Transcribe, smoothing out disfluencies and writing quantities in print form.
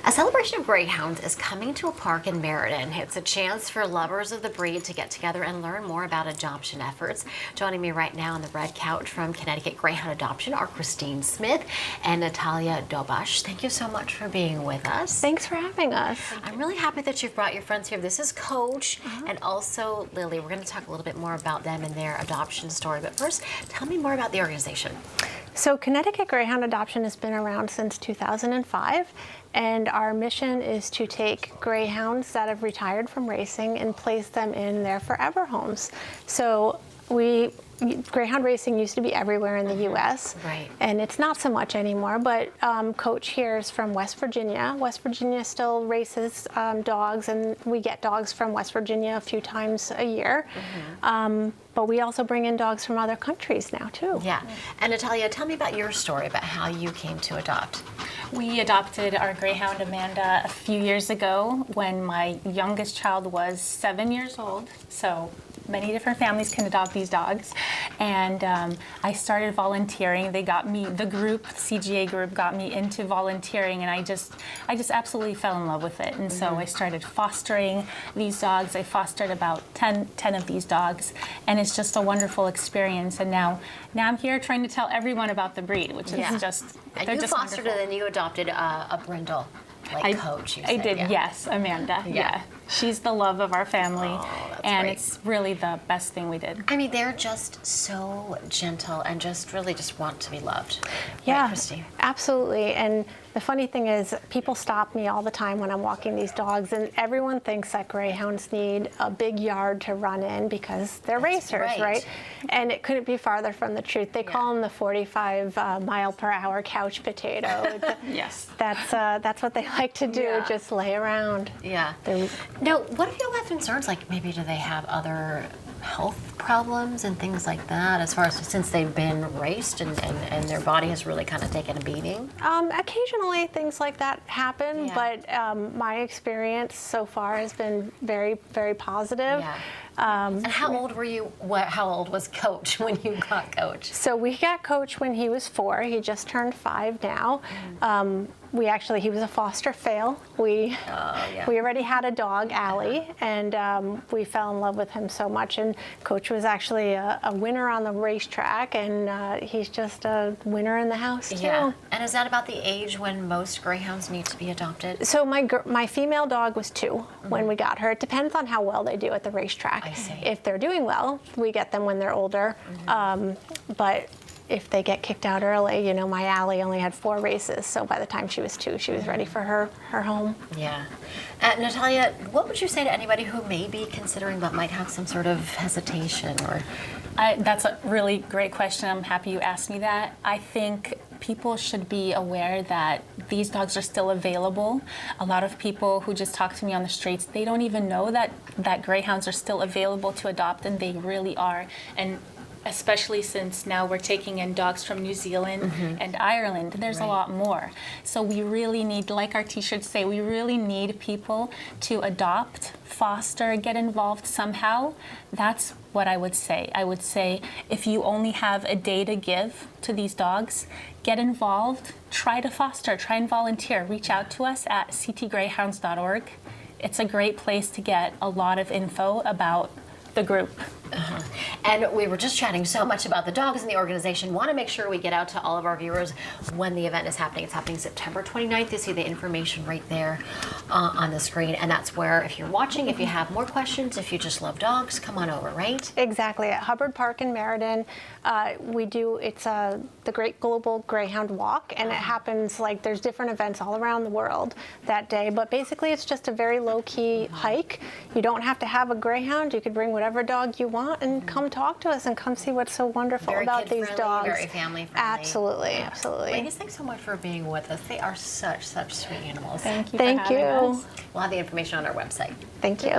A celebration of greyhounds is coming to a park in Meriden. It's a chance for lovers of the breed to get together and learn more about adoption efforts. Joining me right now on the red couch from Connecticut Greyhound Adoption are Christine Smith and Natalia Dobash. Thank you so much for being with us. Thanks for having us. I'm really happy that you've brought your friends here. This is Coach and also Lily. We're going to talk a little bit more about them and their adoption story. But first, tell me more about the organization. So Connecticut Greyhound Adoption has been around since 2005, and our mission is to take greyhounds that have retired from racing and place them in their forever homes. So greyhound racing used to be everywhere in the U.S. Right. And it's not so much anymore, but Coach here is from West Virginia. West Virginia still races dogs, and we get dogs from West Virginia a few times a year. But we also bring in dogs from other countries now, too. Yeah. And Natalia, tell me about your story about how you came to adopt. We adopted our greyhound Amanda a few years ago when my youngest child was 7 years old. So many different families can adopt these dogs. And I started volunteering. They got me, the CGA group got me into volunteering, and I just absolutely fell in love with it. And so I started fostering these dogs. I fostered about 10 of these dogs, and it's just a wonderful experience. And now I'm here trying to tell everyone about the breed, which is just, and they're you just fostered wonderful. it and you adopted a brindle, Coach, you I said, did, yeah. yes, Amanda. Yeah. She's the love of our family, that's and great. it's really the best thing we did. I mean, they're just so gentle and just really just want to be loved. Yeah, Right, Christine? absolutely. And the funny thing is, people stop me all the time when I'm walking these dogs, and everyone thinks that greyhounds need a big yard to run in because they're racers, right? And it couldn't be farther from the truth. They call them the 45 mile per hour couch potato. Yes. That's what they like to do, just lay around. Yeah. Now, what if you have concerns, like maybe do they have other health problems and things like that, as far as since they've been raced and their body has really kind of taken a beating? Occasionally things like that happen, but my experience so far has been very, very positive. Yeah. And how old were you? How old was Coach when you got Coach? So we got Coach when he was 4. He just turned 5 now. He was a foster fail. We already had a dog, Allie, and we fell in love with him so much. And Coach was actually a winner on the racetrack, and he's just a winner in the house too. Yeah. And is that about the age when most greyhounds need to be adopted? So my female dog was 2 when we got her. It depends on how well they do at the racetrack. I see. If they're doing well, we get them when they're older. But if they get kicked out early, my Allie only had 4 races, so by the time she was 2, she was ready for her home. Yeah. Natalia, what would you say to anybody who may be considering but might have some sort of hesitation or? That's a really great question. I'm happy you asked me that. I think people should be aware that these dogs are still available. A lot of people who just talk to me on the streets, they don't even know that greyhounds are still available to adopt, and they really are. And especially since now we're taking in dogs from New Zealand and Ireland. There's a lot more. So we really need, like our t-shirts say, we really need people to adopt, foster, get involved somehow. That's what I would say. I would say if you only have a day to give to these dogs, get involved, try to foster, try and volunteer. Reach out to us at ctgreyhounds.org. It's a great place to get a lot of info about the group. And we were just chatting so much about the dogs and the organization. Want to make sure we get out to all of our viewers when the event is happening. It's happening September 29th. You see the information right there on the screen. And that's where, if you're watching, if you have more questions, if you just love dogs, come on over, right? Exactly. At Hubbard Park in Meriden, it's the Great Global Greyhound Walk, and it happens there's different events all around the world that day. But basically, it's just a very low-key hike. You don't have to have a greyhound. You could bring whatever dog you want and come talk to us and come see what's so wonderful about these dogs. Very family friendly. Absolutely, absolutely. Ladies, thanks so much for being with us. They are such sweet animals. Thank you. Thank you. We'll have the information on our website. Thank you.